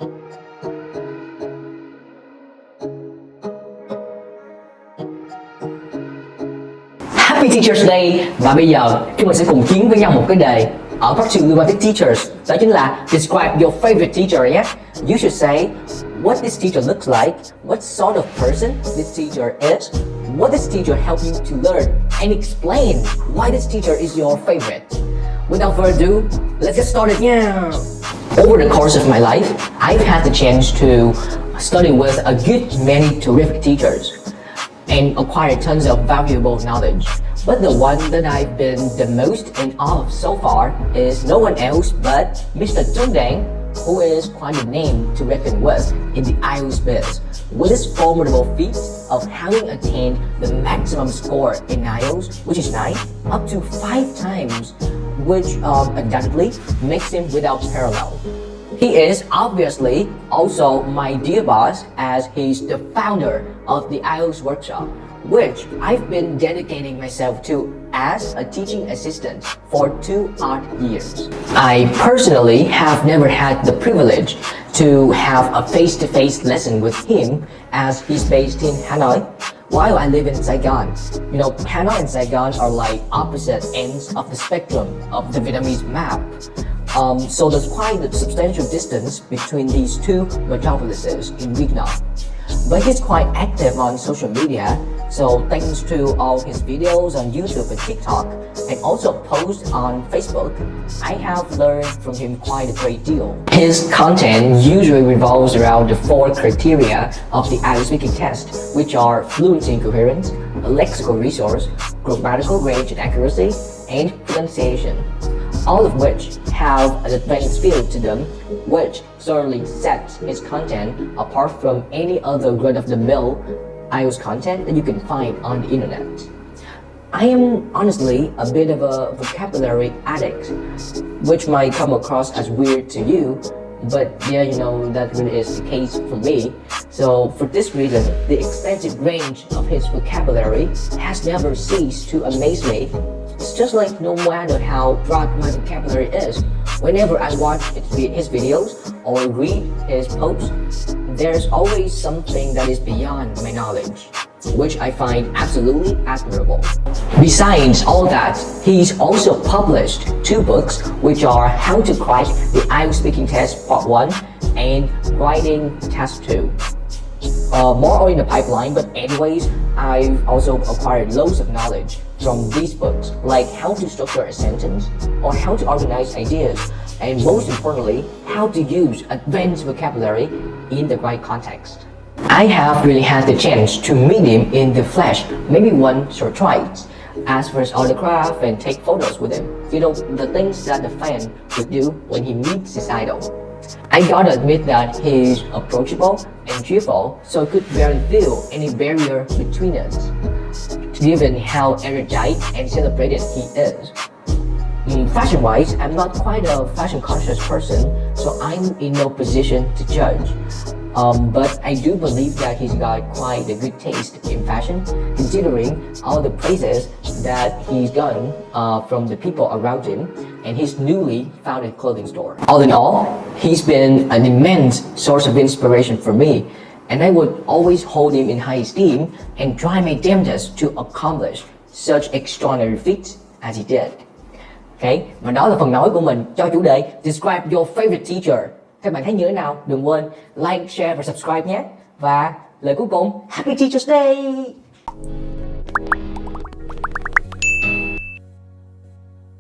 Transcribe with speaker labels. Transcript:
Speaker 1: Happy Teachers Day. Và bây giờ chúng mình sẽ cùng chiến với nhau một cái đề ở part 2 liên quan tới teachers. Đó chính là describe your favorite teacher nhé. You should say what this teacher looks like, what sort of person this teacher is, what this teacher helped you to learn, and explain why this teacher is your favorite. Without further ado, let's get started. Yeah. Over the course of my life, I've had the chance to study with a good many terrific teachers and acquired tons of valuable knowledge. But the one that I've been the most in awe of so far is no one else but Mr. Đống, who is quite a name to reckon with in the IELTS biz, with his formidable feat of having attained the maximum score in IELTS, which is 9, up to 5 times, which undoubtedly makes him without parallel. He is obviously also my dear boss, as he's the founder of the IELTS workshop, which I've been dedicating myself to as a teaching assistant for 2 odd years. I personally have never had the privilege to have a face-to-face lesson with him, as he's based in Hanoi, while I live in Saigon. You know, Hanoi and Saigon are like opposite ends of the spectrum of the Vietnamese map. So there's quite a substantial distance between these two metropolises in Vietnam. But he's quite active on social media, so thanks to all his videos on YouTube and TikTok, and also posts on Facebook, I have learned from him quite a great deal. His content usually revolves around the 4 criteria of the IELTS speaking test, which are fluency and coherence, a lexical resource, grammatical range and accuracy, and pronunciation. All of which have an advanced feel to them, which certainly sets his content apart from any other run-of-the-mill IELTS content that you can find on the internet. I am honestly a bit of a vocabulary addict, which might come across as weird to you, but yeah, you know, that really is the case for me. So for this reason, the extensive range of his vocabulary has never ceased to amaze me. It's just like no matter how broad my vocabulary is, whenever I watch his videos or read his posts, there's always something that is beyond my knowledge, which I find absolutely admirable. Besides all that, he's also published 2 books, which are How to Crack the IELTS Speaking Test Part 1 and Writing Test 2. More are in the pipeline, but anyways, I've also acquired loads of knowledge from these books, like how to structure a sentence, or how to organize ideas, and most importantly, how to use advanced vocabulary in the right context. I have really had the chance to meet him in the flesh, maybe once or twice, ask for his autograph and take photos with him. You know, the things that the fan would do when he meets his idol. I gotta admit that he's approachable and cheerful, so I could barely feel any barrier between us, given how erudite and celebrated he is. Fashion-wise, I'm not quite a fashion-conscious person, so I'm in no position to judge. But I do believe that he's got quite a good taste in fashion, considering all the praises that he's gotten from the people around him and his newly founded clothing store. All in all, he's been an immense source of inspiration for me, and I would always hold him in high esteem and try my damnedest to accomplish such extraordinary feats as he did. Okay, và đó là phần nói của mình cho chủ đề Describe your favorite teacher. Các bạn thấy như thế nào? Đừng quên like, share và subscribe nhé. Và lời cuối cùng, Happy Teachers Day!